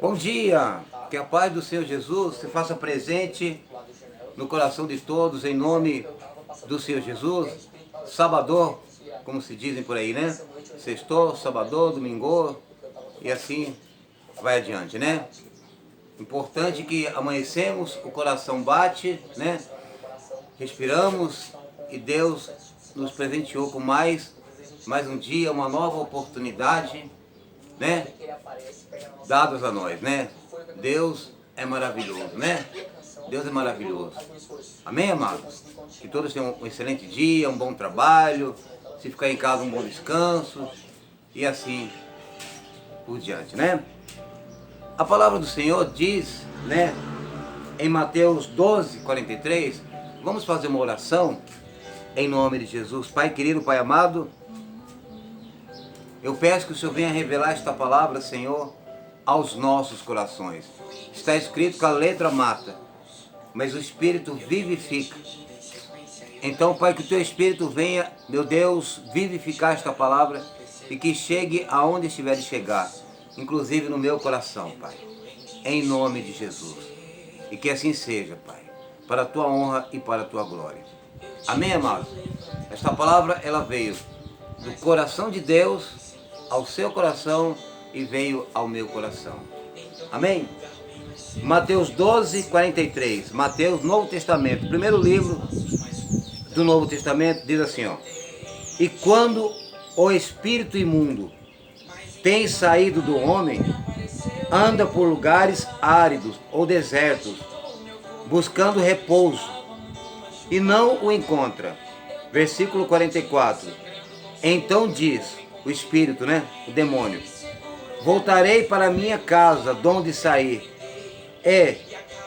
Bom dia, que a paz do Senhor Jesus se faça presente no coração de todos, em nome do Senhor Jesus. Sabador, como se dizem por aí, né? Sextou, sabador, domingo, e assim vai adiante, né? Importante que amanhecemos, o coração bate, né? Respiramos e Deus nos presenteou com mais um dia, uma nova oportunidade, né? Dados a nós, né? Deus é maravilhoso, né? Deus é maravilhoso. Amém, amados? Que todos tenham um excelente dia, um bom trabalho, se ficar em casa, um bom descanso, e assim por diante, né? A palavra do Senhor diz, né, em Mateus 12, 43, vamos fazer uma oração em nome de Jesus. Pai querido, Pai amado, eu peço que o Senhor venha revelar esta palavra, Senhor, aos nossos corações. Está escrito que a letra mata, mas o Espírito vivifica. Então, Pai, que o Teu Espírito venha, meu Deus, vivificar esta palavra e que chegue aonde estiver de chegar, inclusive no meu coração, Pai, em nome de Jesus. E que assim seja, Pai, para a Tua honra e para a Tua glória. Amém, amados? Esta palavra, ela veio do coração de Deus ao seu coração e veio ao meu coração. Amém? Mateus 12, 43. Mateus, Novo Testamento, primeiro livro do Novo Testamento, diz assim, ó: e quando o espírito imundo tem saído do homem, anda por lugares áridos ou desertos, buscando repouso, e não o encontra. Versículo 44. Então diz o espírito, né? O demônio: voltarei para minha casa, de onde saí. E,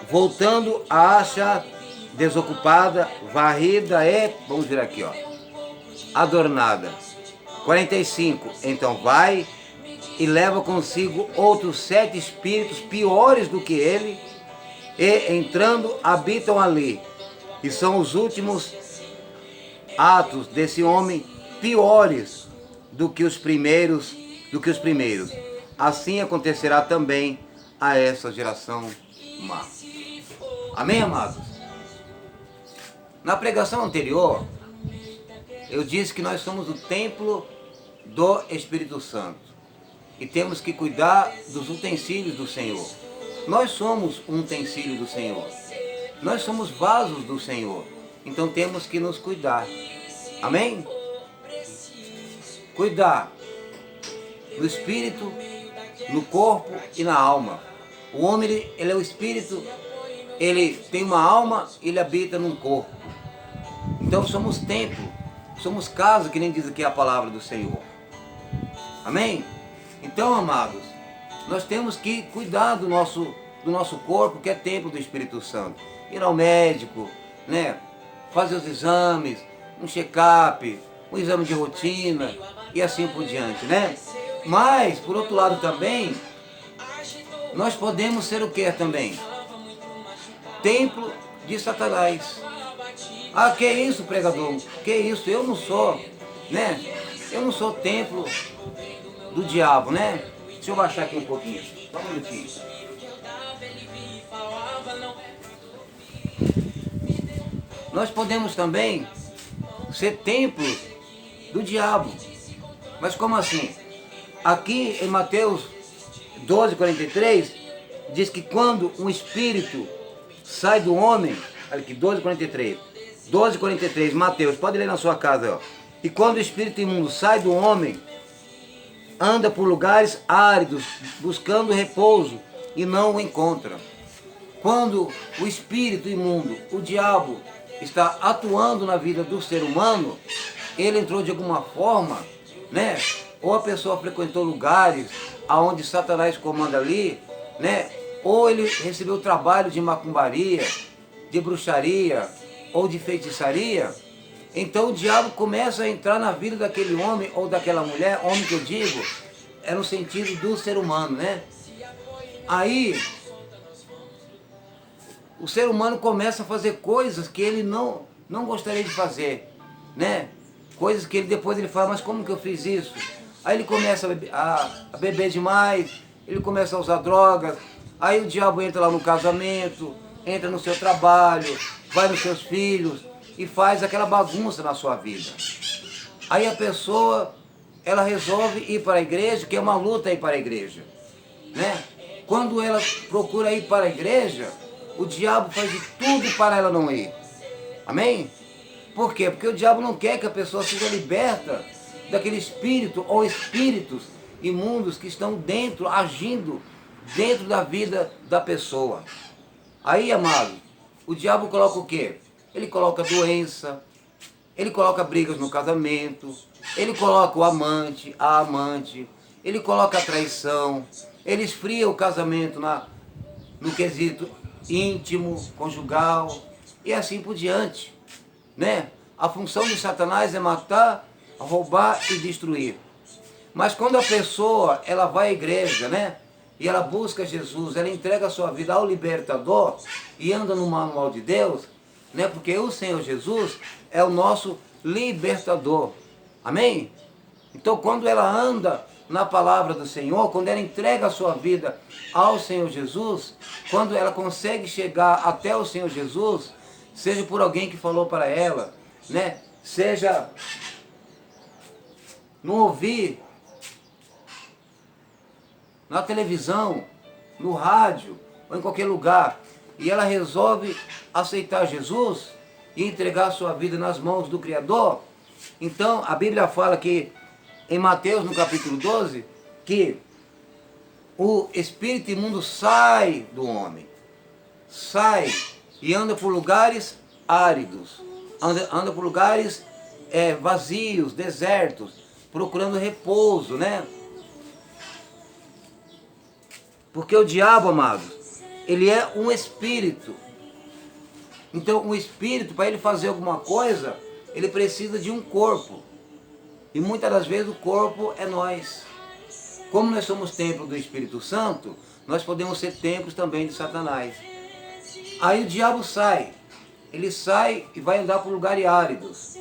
voltando, a acha desocupada, varrida e, vamos ver aqui, ó, adornada. 45. Então vai e leva consigo outros 7 espíritos piores do que ele, e entrando habitam ali. E são os últimos atos desse homem piores do que os primeiros. Assim acontecerá também a essa geração má. Amém, amados? Na pregação anterior, eu disse que nós somos o templo do Espírito Santo e temos que cuidar dos utensílios do Senhor. Nós somos um utensílio do Senhor. Nós somos vasos do Senhor. Então temos que nos cuidar. Amém? Cuidar no espírito, no corpo e na alma. O homem, ele é o espírito, ele tem uma alma, ele habita num corpo. Então somos templo, somos casa, que nem diz aqui a palavra do Senhor. Amém? Então, amados, nós temos que cuidar do nosso corpo, que é templo do Espírito Santo. Ir ao médico, né? Fazer os exames, um check-up, um exame de rotina e assim por diante, né? Mas, por outro lado também, nós podemos ser o que também? Templo de Satanás. Ah, que isso, pregador? Que isso? Eu não sou, né? Eu não sou templo do diabo, né? Deixa eu baixar aqui um pouquinho. Só um minutinho. Nós podemos também ser templos do diabo. Mas como assim? Aqui em Mateus 12, 43, diz que quando um espírito sai do homem, olha aqui, 12, 43, 12, 43, Mateus, pode ler na sua casa, ó. E quando o espírito imundo sai do homem, anda por lugares áridos, buscando repouso, e não o encontra. Quando o espírito imundo, o diabo, está atuando na vida do ser humano, ele entrou de alguma forma, né? Ou a pessoa frequentou lugares aonde Satanás comanda ali, né? Ou ele recebeu trabalho de macumbaria, de bruxaria ou de feitiçaria. Então o diabo começa a entrar na vida daquele homem ou daquela mulher, homem que eu digo, é no sentido do ser humano, né? Aí o ser humano começa a fazer coisas que ele não gostaria de fazer, né? Coisas que depois ele fala, mas como que eu fiz isso? Aí ele começa a beber demais, ele começa a usar drogas, aí o diabo entra lá no casamento, entra no seu trabalho, vai nos seus filhos e faz aquela bagunça na sua vida. Aí a pessoa, ela resolve ir para a igreja, que é uma luta ir para a igreja, né? Quando ela procura ir para a igreja, o diabo faz de tudo para ela não ir. Amém? Por quê? Porque o diabo não quer que a pessoa seja liberta daquele espírito ou espíritos imundos que estão dentro, agindo dentro da vida da pessoa. Aí, amado, o diabo coloca o quê? Ele coloca doença, ele coloca brigas no casamento, ele coloca o amante, a amante, ele coloca a traição, ele esfria o casamento no quesito íntimo, conjugal e assim por diante, né? A função de Satanás é matar, roubar e destruir. Mas quando a pessoa, ela vai à igreja, né? E ela busca Jesus, ela entrega a sua vida ao libertador e anda no manual de Deus, né? Porque o Senhor Jesus é o nosso libertador. Amém? Então quando ela anda na palavra do Senhor, quando ela entrega a sua vida ao Senhor Jesus, quando ela consegue chegar até o Senhor Jesus, seja por alguém que falou para ela, né? Seja no ouvir, na televisão, no rádio, ou em qualquer lugar, e ela resolve aceitar Jesus e entregar a sua vida nas mãos do Criador, então a Bíblia fala que, em Mateus, no capítulo 12, que o espírito imundo sai do homem, sai e anda por lugares áridos, anda por lugares vazios, desertos, procurando repouso, né? Porque o diabo, amados, ele é um espírito. Então, um espírito, para ele fazer alguma coisa, ele precisa de um corpo. E muitas das vezes o corpo é nós. Como nós somos templo do Espírito Santo, nós podemos ser templos também de Satanás. Aí o diabo sai. Ele sai e vai andar por lugares áridos.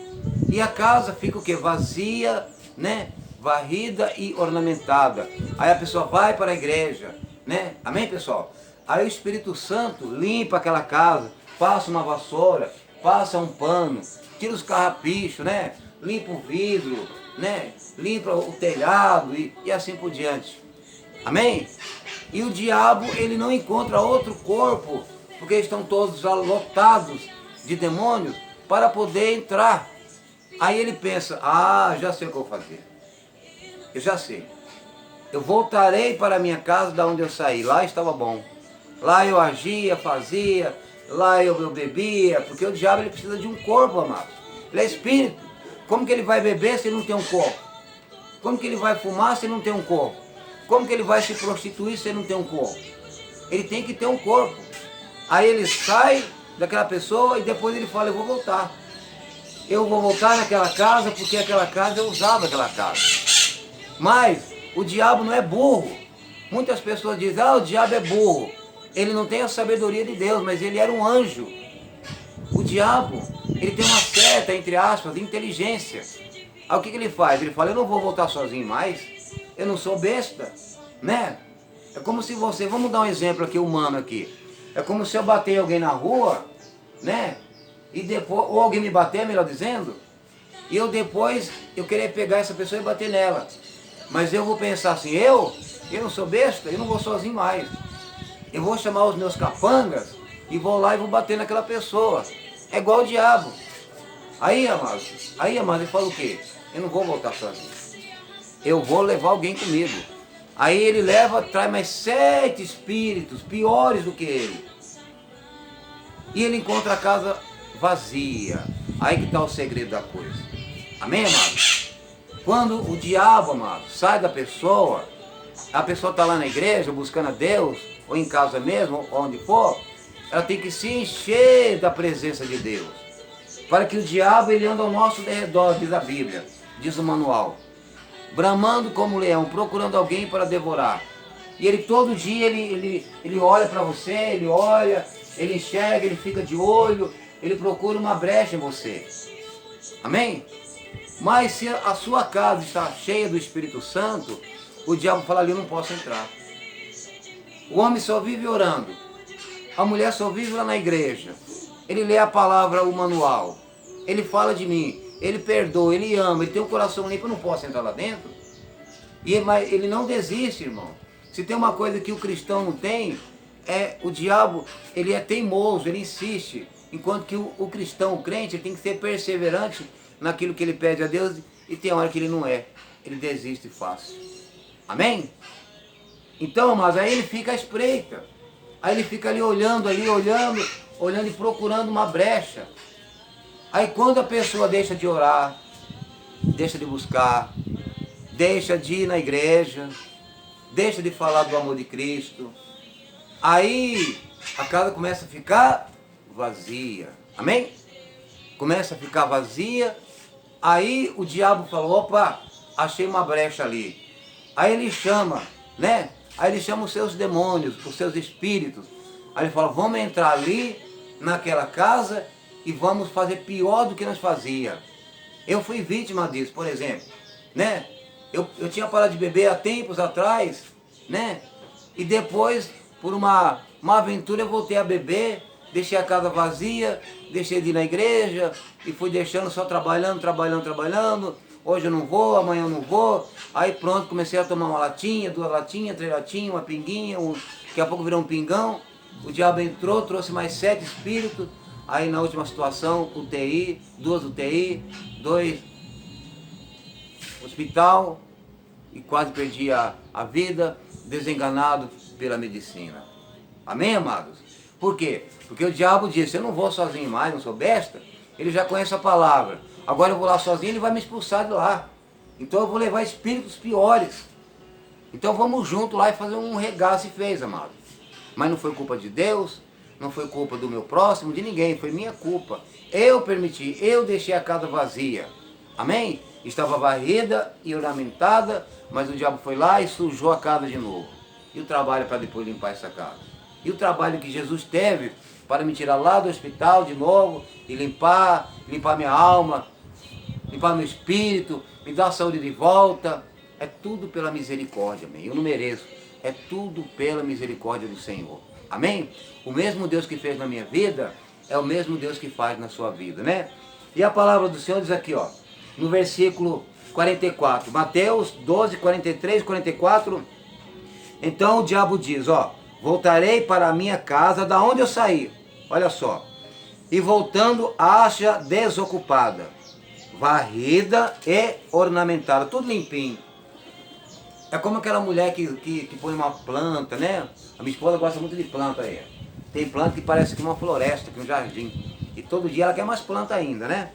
E a casa fica o quê? Vazia, né? Varrida e ornamentada. Aí a pessoa vai para a igreja, né? Amém, pessoal? Aí o Espírito Santo limpa aquela casa, passa uma vassoura, passa um pano, tira os carrapichos, né? Limpa o vidro, né? Limpa o telhado e assim por diante. Amém? E o diabo, ele não encontra outro corpo, porque estão todos lotados de demônios, para poder entrar. Aí ele pensa, já sei o que eu vou fazer. Eu já sei. Eu voltarei para a minha casa da onde eu saí. Lá estava bom. Lá eu agia, fazia, lá eu bebia, porque o diabo ele precisa de um corpo, amado. Ele é espírito. Como que ele vai beber se ele não tem um corpo? Como que ele vai fumar se ele não tem um corpo? Como que ele vai se prostituir se ele não tem um corpo? Ele tem que ter um corpo. Aí ele sai daquela pessoa e depois ele fala, eu vou voltar. Eu vou voltar naquela casa porque aquela casa eu usava aquela casa. Mas o diabo não é burro. Muitas pessoas dizem, o diabo é burro. Ele não tem a sabedoria de Deus, mas ele era um anjo. O diabo, ele tem uma certa, entre aspas, inteligência. Aí o que ele faz? Ele fala, eu não vou voltar sozinho mais, eu não sou besta, né? É como se você, vamos dar um exemplo aqui humano aqui. É como se eu bater alguém na rua, né? E depois, ou alguém me bater, melhor dizendo, e eu depois, eu querer pegar essa pessoa e bater nela. Mas eu vou pensar assim, eu não sou besta, eu não vou sozinho mais. Eu vou chamar os meus capangas e vou lá e vou bater naquela pessoa. É igual o diabo. Aí, amados, ele fala o quê? Eu não vou voltar sozinho. Eu vou levar alguém comigo. Aí ele traz mais 7 espíritos piores do que ele. E ele encontra a casa vazia. Aí que está o segredo da coisa. Amém, amados? Quando o diabo, amado, sai da pessoa, a pessoa está lá na igreja buscando a Deus, ou em casa mesmo, ou onde for, ela tem que se encher da presença de Deus. Para que o diabo ele anda ao nosso derredor, diz a Bíblia, diz o manual. Bramando como leão, procurando alguém para devorar. E ele todo dia, ele olha para você, ele olha, ele enxerga, ele fica de olho, ele procura uma brecha em você. Amém? Mas se a sua casa está cheia do Espírito Santo, o diabo fala ali, eu não posso entrar. O homem só vive orando. A mulher só vive lá na igreja. Ele lê a palavra, o manual. Ele fala de mim. Ele perdoa, ele ama, ele tem um coração limpo, eu não posso entrar lá dentro. Mas ele não desiste, irmão. Se tem uma coisa que o cristão não tem, é o diabo, ele é teimoso, ele insiste. Enquanto que o cristão, o crente, ele tem que ser perseverante naquilo que ele pede a Deus, e tem hora que ele não é. Ele desiste fácil. Amém? Então, mas aí ele fica à espreita. Aí ele fica ali olhando e procurando uma brecha. Aí quando a pessoa deixa de orar, deixa de buscar, deixa de ir na igreja, deixa de falar do amor de Cristo, aí a casa começa a ficar vazia. Amém? Começa a ficar vazia, aí o diabo fala, opa, achei uma brecha ali. Aí ele chama, né? Aí ele chama os seus demônios, os seus espíritos. Aí ele fala, vamos entrar ali, naquela casa, e vamos fazer pior do que nós fazia. Eu fui vítima disso, por exemplo, né? Eu tinha parado de beber há tempos atrás, né? E depois, por uma aventura, eu voltei a beber, deixei a casa vazia, deixei de ir na igreja, e fui deixando só trabalhando. Hoje eu não vou, amanhã eu não vou. Aí pronto, comecei a tomar uma latinha, 2 latinhas, 3 latinhas, uma pinguinha, daqui a pouco virou um pingão. O diabo entrou, trouxe mais 7 espíritos. Aí na última situação, UTI, 2 UTI, 2 hospital, e quase perdi a vida, desenganado pela medicina. Amém, amados? Por quê? Porque o diabo disse, eu não vou sozinho mais, não sou besta. Ele já conhece a palavra. Agora eu vou lá sozinho, ele vai me expulsar de lá. Então eu vou levar espíritos piores. Então vamos junto lá e fazer um regaço, e fez, amado. Mas não foi culpa de Deus, não foi culpa do meu próximo, de ninguém, foi minha culpa. Eu permiti, eu deixei a casa vazia. Amém? Estava varrida e ornamentada, mas o diabo foi lá e sujou a casa de novo. E o trabalho para depois limpar essa casa? E o trabalho que Jesus teve para me tirar lá do hospital de novo e limpar minha alma, limpar meu espírito, me dar a saúde de volta? É tudo pela misericórdia, amém? Eu não mereço. É tudo pela misericórdia do Senhor. Amém? O mesmo Deus que fez na minha vida é o mesmo Deus que faz na sua vida, né? E a palavra do Senhor diz aqui, ó, no versículo 44, Mateus 12, 43, 44. Então o diabo diz, ó, voltarei para a minha casa da onde eu saí. Olha só. E voltando, acha desocupada, varrida e ornamentada, tudo limpinho. É como aquela mulher que põe uma planta, né? A minha esposa gosta muito de planta aí. Tem planta que parece que uma floresta, que um jardim. E todo dia ela quer mais planta ainda, né?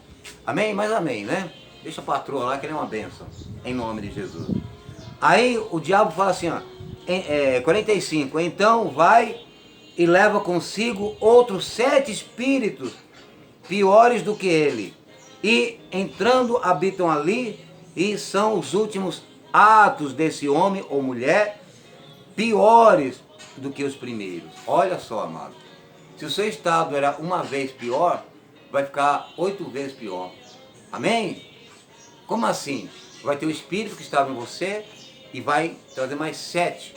Amém? Mas amém, né? Deixa a patroa lá que ela é uma bênção. Em nome de Jesus. Aí o diabo fala assim, ó. 45. Então vai e leva consigo outros 7 espíritos piores do que ele. E entrando habitam ali, e são os últimos atos desse homem ou mulher piores do que os primeiros. Olha só, amado. Se o seu estado era uma vez pior, vai ficar 8 vezes pior. Amém? Como assim? Vai ter o espírito que estava em você e vai trazer mais 7.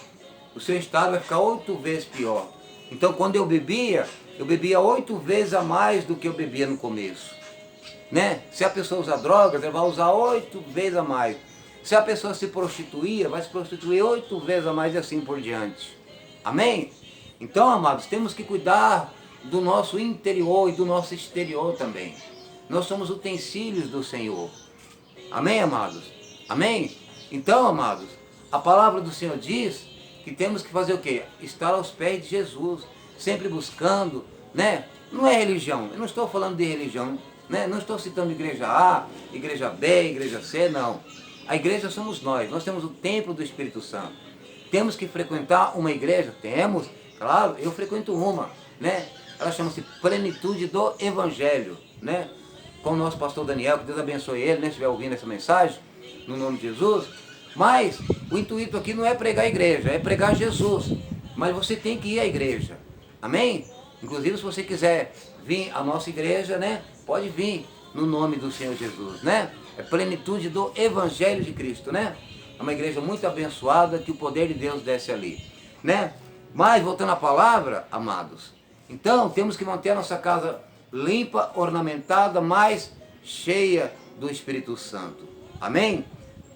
O seu estado vai ficar 8 vezes pior. Então quando eu bebia 8 vezes a mais do que eu bebia no começo. Né? Se a pessoa usa drogas, ela vai usar 8 vezes a mais. Se a pessoa se prostituía, vai se prostituir 8 vezes a mais e assim por diante. Amém? Então, amados, temos que cuidar do nosso interior e do nosso exterior também. Nós somos utensílios do Senhor. Amém, amados? Amém? Então, amados, a palavra do Senhor diz que temos que fazer o quê? Estar aos pés de Jesus, sempre buscando, né? Não é religião, eu não estou falando de religião, né? Não estou citando igreja A, igreja B, igreja C, não. A igreja somos nós temos o templo do Espírito Santo. Temos que frequentar uma igreja? Temos, claro, eu frequento uma, né? Ela chama-se Plenitude do Evangelho, né? Com o nosso pastor Daniel, que Deus abençoe ele, né? Se estiver ouvindo essa mensagem, no nome de Jesus. Mas o intuito aqui não é pregar a igreja, é pregar Jesus. Mas você tem que ir à igreja, amém? Inclusive, se você quiser vir à nossa igreja, né? Pode vir no nome do Senhor Jesus, né? É plenitude do Evangelho de Cristo, né? É uma igreja muito abençoada, que o poder de Deus desce ali, né? Mas, voltando à palavra, amados, então temos que manter a nossa casa limpa, ornamentada, mas cheia do Espírito Santo. Amém?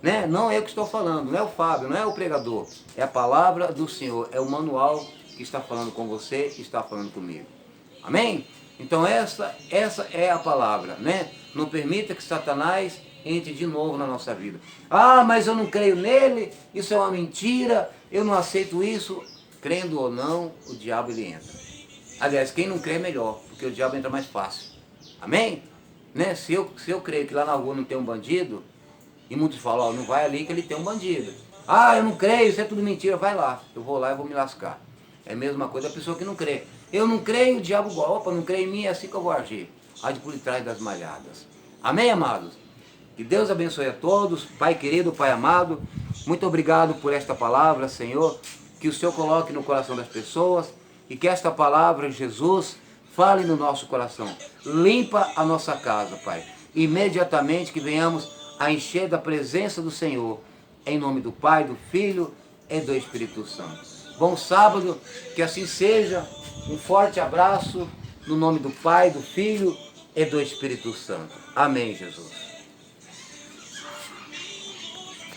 Né? Não é eu que estou falando, não é o Fábio, não é o pregador. É a palavra do Senhor, é o manual que está falando com você, que está falando comigo. Amém? Então essa é a palavra, né? Não permita que Satanás entre de novo na nossa vida. Ah, mas eu não creio nele, isso é uma mentira, eu não aceito isso. Crendo ou não, o diabo ele entra. Aliás, quem não crê é melhor, porque o diabo entra mais fácil. Amém? Né? Se eu creio que lá na rua não tem um bandido, e muitos falam, ó, não vai ali que ele tem um bandido. Ah, eu não creio, isso é tudo mentira, vai lá. Eu vou lá e vou me lascar. É a mesma coisa a pessoa que não crê. Eu não creio, o diabo, opa, não creio em mim, é assim que eu vou agir. Age por trás das malhadas. Amém, amados? Que Deus abençoe a todos. Pai querido, Pai amado, muito obrigado por esta palavra, Senhor. Que o Senhor coloque no coração das pessoas e que esta palavra, Jesus, fale no nosso coração. Limpa a nossa casa, Pai. Imediatamente que venhamos a encher da presença do Senhor. Em nome do Pai, do Filho e do Espírito Santo. Bom sábado, que assim seja. Um forte abraço no nome do Pai, do Filho e do Espírito Santo. Amém, Jesus.